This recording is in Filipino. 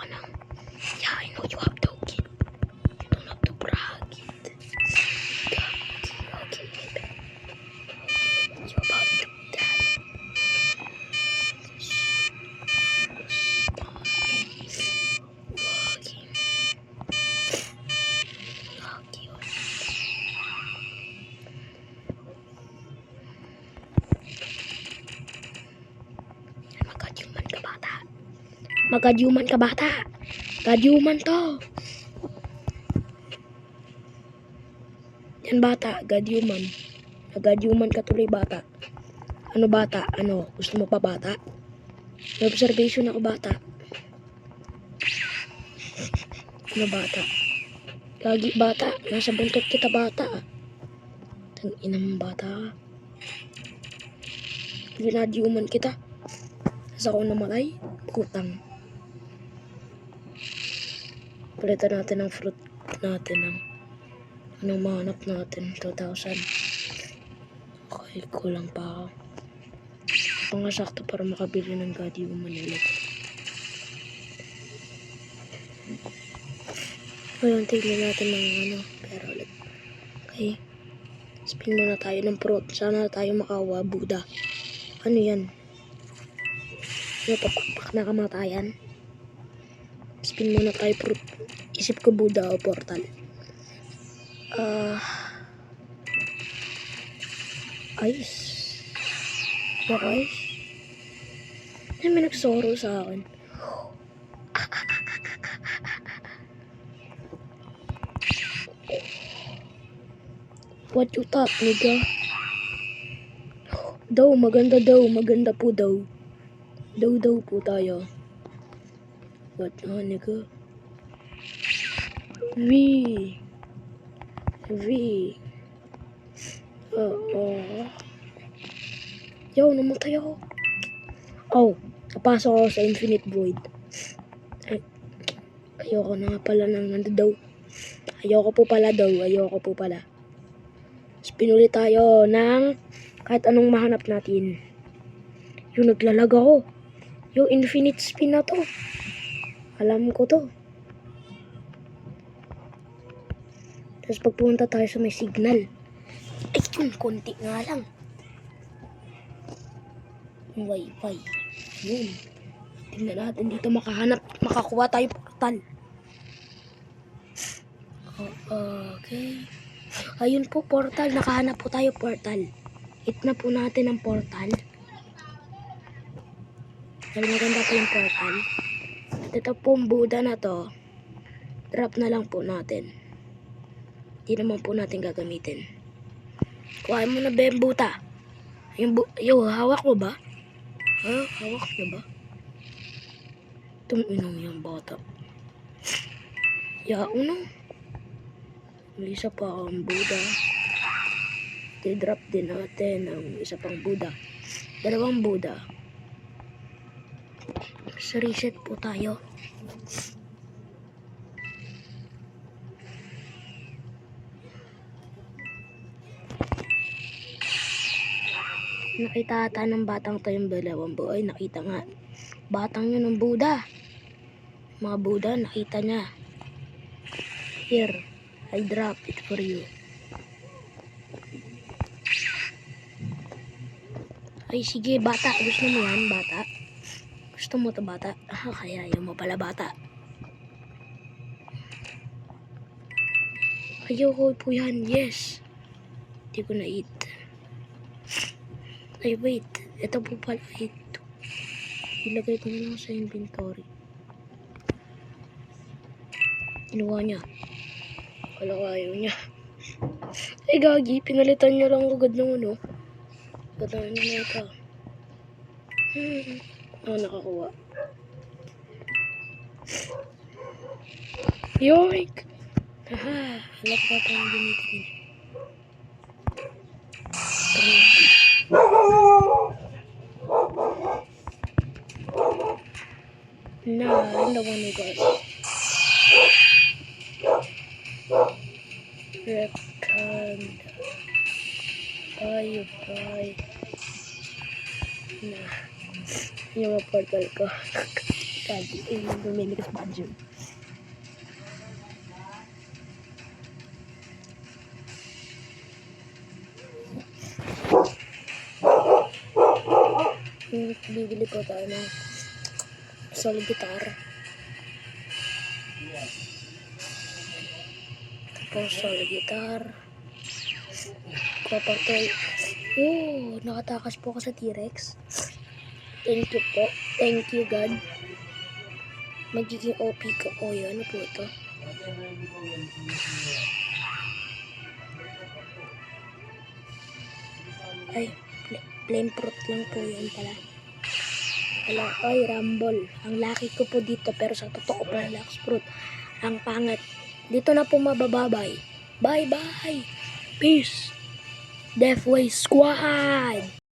ka na. Yeah, I know you have to, kid. You don't have to brag it. Okay, baby. You about to do that. Walking. Magadyuman ka bata. Magadyuman ka bata. Gadyuman to. Yan bata, gadyuman. Nagadyuman ka tuloy bata. Ano bata? Ano? Gusto mo pa bata? May observation ako bata. Ano bata? Gagi bata. Nasa buntot kita bata. Tangina mong bata. Ginadyuman kita. Nasa ako namatay. Putang. Palitan natin ang fruit natin. Anong mahanap natin? 2,000. Okay, kulang pa ako. Ito nga sakto para makabili ng gadyuman ulit. Ngayon, tignan natin ng pera ulit. Okay. Spin muna tayo ng fruit. Sana tayo makawa Buddha. Ano yan? Ano papakpak na kamatayan? Spin muna tayo fruit. Isip ko Buddha o portal. Ice. Okay. Ay, may nagsoro sa akin. What you thought, nigga? Daw, maganda daw. Maganda po daw. Daw po tayo. What nigga? V. Yo, namatay ako. Oh, napasok ako sa Infinite Void. Ay, ayoko na pala ng daw. Ayoko po pala. Spin ulit tayo ng kahit anong mahanap natin. Yung naglalag ako. Yung infinite spin na to. Alam ko to. Tapos pagpunta tayo sa may signal. Ay, yung konti nga lang. Yung wifi. Yun. Tingnan natin dito makahanap. Makakuha tayo portal. Okay. Ayun po, portal. Nakahanap po tayo portal. Hit na po natin ang portal. Dahil maganda po yung portal. At ito pong Buddha na to. Drop na lang po natin. Hindi naman po natin gagamitin. Kuhain mo na ba yung buta? Yung hawak mo ba? Hawak na ba? Itong inong yung bata. Yaon. May isa pa ang Buddha. I-drop din natin ang isa pang Buddha. Dalawang Buddha. So reset po tayo. Nakita ata ng batang to yung dalawang Buddha. Ay, nakita nga. Batang yun ng Buddha. Mga Buddha, nakita niya. Here, I drop it for you. Ay, sige, bata. Gusto mo yan, bata? Gusto mo to, bata? Kaya ayaw mo pala, bata. Ayoko po yan, yes. Hindi ko na-eat. Ay, wait. Ito po pala ito. Ilagay ko na lang sa inventory. Kinuha niya. Wala ko ayaw niya. Ay, gagi. Pinalitan niya lang agad ng ano. Patayin niya na ito. Nakakuha. Yoink! Aha! Halap ka pa ang gamitin niya. No, I don't want to go. Rectangle. Bye. Nah. Yung portal ko. Kagi, Dominica's Badger. Bibili po tayo ng solid guitar. Tapos solid guitar. Copper toy. Oh, nakatakas po ako sa T-Rex. Thank you po. Thank you, God. Magiging OP ko. Oh, yun. Ano po ito? Ay, plain fruit lang po yun pala. Wala, ay, Rumble. Ang laki ko po dito, pero sa totoo po, Lux Fruit. Ang pangat. Dito na po mabababay. Bye-bye. Peace. Deathway Squad.